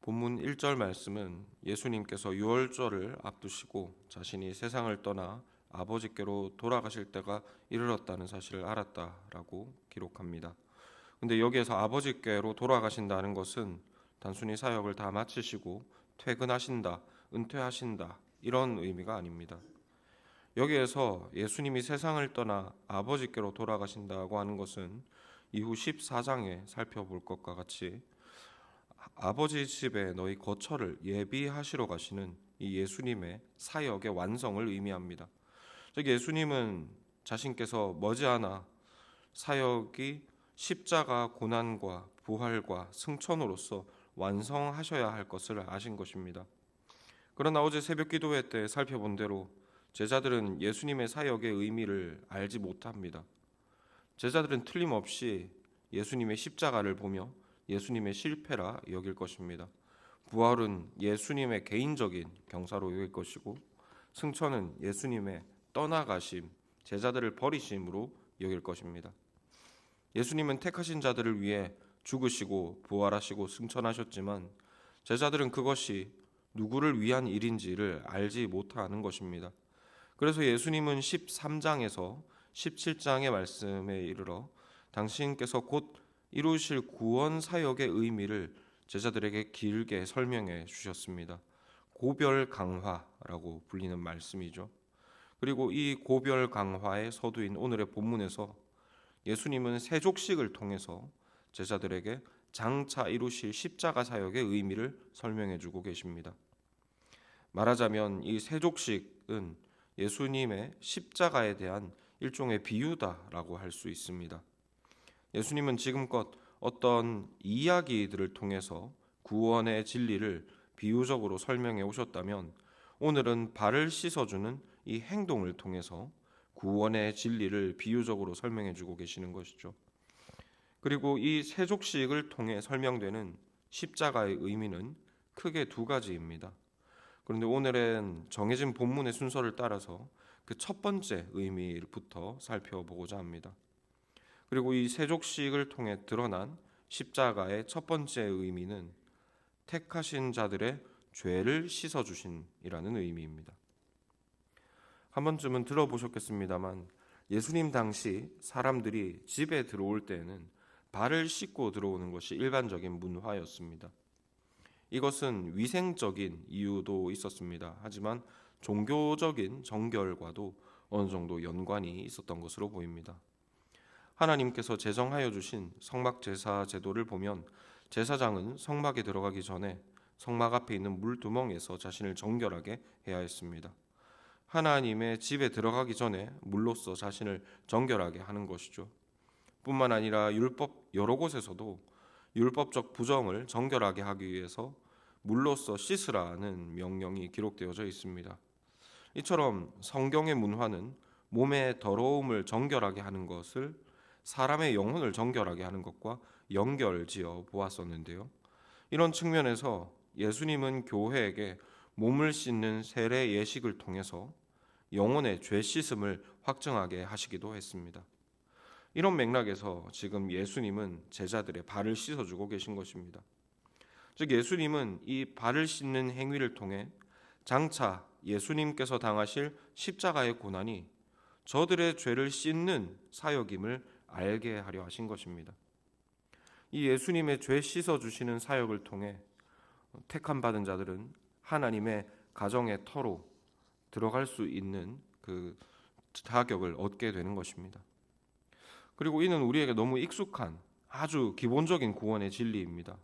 본문 1절 말씀은 예수님께서 유월절을 앞두시고 자신이 세상을 떠나 아버지께로 돌아가실 때가 이르렀다는 사실을 알았다라고 기록합니다. 근데 여기에서 아버지께로 돌아가신다는 것은 단순히 사역을 다 마치시고 퇴근하신다, 은퇴하신다 이런 의미가 아닙니다. 여기에서 예수님이 세상을 떠나 아버지께로 돌아가신다고 하는 것은 이후 14장에 살펴볼 것과 같이 아버지 집에 너희 거처를 예비하시러 가시는 이 예수님의 사역의 완성을 의미합니다. 즉 예수님은 자신께서 머지않아 사역이 십자가 고난과 부활과 승천으로서 완성하셔야 할 것을 아신 것입니다. 그러나 어제 새벽 기도회 때 살펴본 대로 제자들은 예수님의 사역의 의미를 알지 못합니다. 제자들은 틀림없이 예수님의 십자가를 보며 예수님의 실패라 여길 것입니다. 부활은 예수님의 개인적인 경사로 여길 것이고 승천은 예수님의 떠나가심, 제자들을 버리심으로 여길 것입니다. 예수님은 택하신 자들을 위해 죽으시고 부활하시고 승천하셨지만 제자들은 그것이 누구를 위한 일인지를 알지 못하는 것입니다. 그래서 예수님은 13장에서 17장의 말씀에 이르러 당신께서 곧 이루실 구원 사역의 의미를 제자들에게 길게 설명해 주셨습니다. 고별 강화라고 불리는 말씀이죠. 그리고 이 고별 강화의 서두인 오늘의 본문에서 예수님은 세족식을 통해서 제자들에게 장차 이루실 십자가 사역의 의미를 설명해 주고 계십니다. 말하자면 이 세족식은 예수님의 십자가에 대한 일종의 비유다라고 할 수 있습니다. 예수님은 지금껏 어떤 이야기들을 통해서 구원의 진리를 비유적으로 설명해 오셨다면 오늘은 발을 씻어주는 이 행동을 통해서 구원의 진리를 비유적으로 설명해 주고 계시는 것이죠. 그리고 이 세족식을 통해 설명되는 십자가의 의미는 크게 두 가지입니다. 그런데 오늘은 정해진 본문의 순서를 따라서 그 첫 번째 의미부터 살펴보고자 합니다. 그리고 이 세족식을 통해 드러난 십자가의 첫 번째 의미는 택하신 자들의 죄를 씻어주신이라는 의미입니다. 한 번쯤은 들어보셨겠습니다만 예수님 당시 사람들이 집에 들어올 때에는 발을 씻고 들어오는 것이 일반적인 문화였습니다. 이것은 위생적인 이유도 있었습니다. 하지만 종교적인 정결과도 어느 정도 연관이 있었던 것으로 보입니다. 하나님께서 제정하여 주신 성막 제사 제도를 보면 제사장은 성막에 들어가기 전에 성막 앞에 있는 물두멍에서 자신을 정결하게 해야 했습니다. 하나님의 집에 들어가기 전에 물로써 자신을 정결하게 하는 것이죠. 뿐만 아니라 율법 여러 곳에서도 율법적 부정을 정결하게 하기 위해서 물로써 씻으라는 명령이 기록되어져 있습니다. 이처럼 성경의 문화는 몸의 더러움을 정결하게 하는 것을 사람의 영혼을 정결하게 하는 것과 연결지어 보았었는데요. 이런 측면에서 예수님은 교회에게 몸을 씻는 세례 예식을 통해서 영혼의 죄 씻음을 확증하게 하시기도 했습니다. 이런 맥락에서 지금 예수님은 제자들의 발을 씻어주고 계신 것입니다. 즉 예수님은 이 발을 씻는 행위를 통해 장차 예수님께서 당하실 십자가의 고난이 저들의 죄를 씻는 사역임을 알게 하려 하신 것입니다. 이 예수님의 죄 씻어주시는 사역을 통해 택함 받은 자들은 하나님의 가정의 터로 들어갈 수 있는 그 자격을 얻게 되는 것입니다. 그리고 이는 우리에게 너무 익숙한 아주 기본적인 구원의 진리입니다.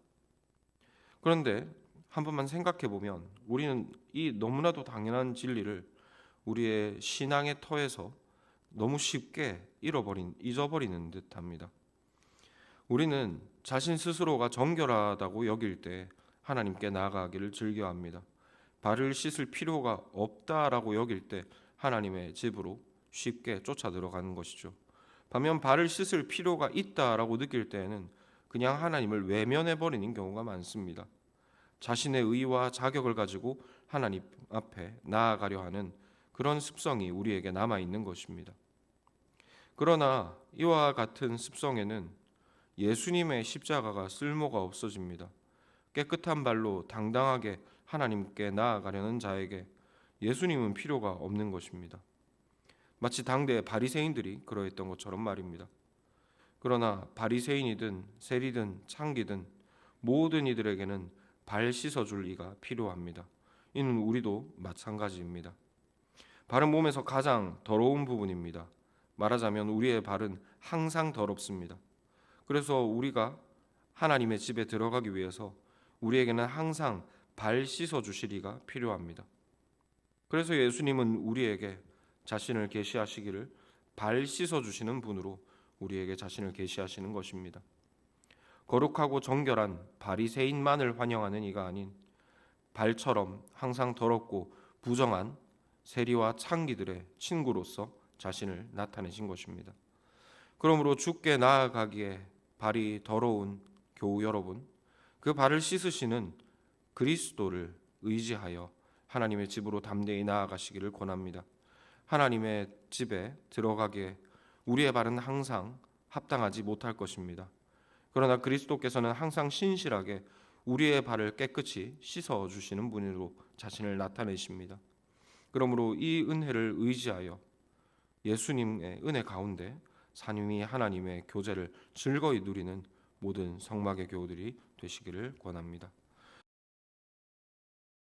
그런데 한 번만 생각해 보면 우리는 이 너무나도 당연한 진리를 우리의 신앙의 터에서 너무 쉽게 잊어버리는 듯합니다. 우리는 자신 스스로가 정결하다고 여길 때 하나님께 나아가기를 즐겨합니다. 발을 씻을 필요가 없다라고 여길 때 하나님의 집으로 쉽게 쫓아 들어가는 것이죠. 반면 발을 씻을 필요가 있다라고 느낄 때에는 그냥 하나님을 외면해버리는 경우가 많습니다. 자신의 의와 자격을 가지고 하나님 앞에 나아가려 하는 그런 습성이 우리에게 남아있는 것입니다. 그러나 이와 같은 습성에는 예수님의 십자가가 쓸모가 없어집니다. 깨끗한 발로 당당하게 하나님께 나아가려는 자에게 예수님은 필요가 없는 것입니다. 마치 당대 바리새인들이 그러했던 것처럼 말입니다. 그러나 바리새인이든 세리든 창기든 모든 이들에게는 발 씻어줄 이가 필요합니다. 이는 우리도 마찬가지입니다. 발은 몸에서 가장 더러운 부분입니다. 말하자면 우리의 발은 항상 더럽습니다. 그래서 우리가 하나님의 집에 들어가기 위해서 우리에게는 항상 발 씻어주실 이가 필요합니다. 그래서 예수님은 우리에게 자신을 계시하시기를 발 씻어주시는 분으로 우리에게 자신을 계시하시는 것입니다. 거룩하고 정결한 바리새인만을 환영하는 이가 아닌 발처럼 항상 더럽고 부정한 세리와 창기들의 친구로서 자신을 나타내신 것입니다. 그러므로 주께 나아가기에 발이 더러운 교우 여러분, 그 발을 씻으시는 그리스도를 의지하여 하나님의 집으로 담대히 나아가시기를 권합니다. 하나님의 집에 들어가기에 우리의 발은 항상 합당하지 못할 것입니다. 그러나 그리스도께서는 항상 신실하게 우리의 발을 깨끗이 씻어 주시는 분으로 자신을 나타내십니다. 그러므로 이 은혜를 의지하여 예수님의 은혜 가운데 삼위 하나님의 교제를 즐거이 누리는 모든 성막의 교우들이 되시기를 권합니다.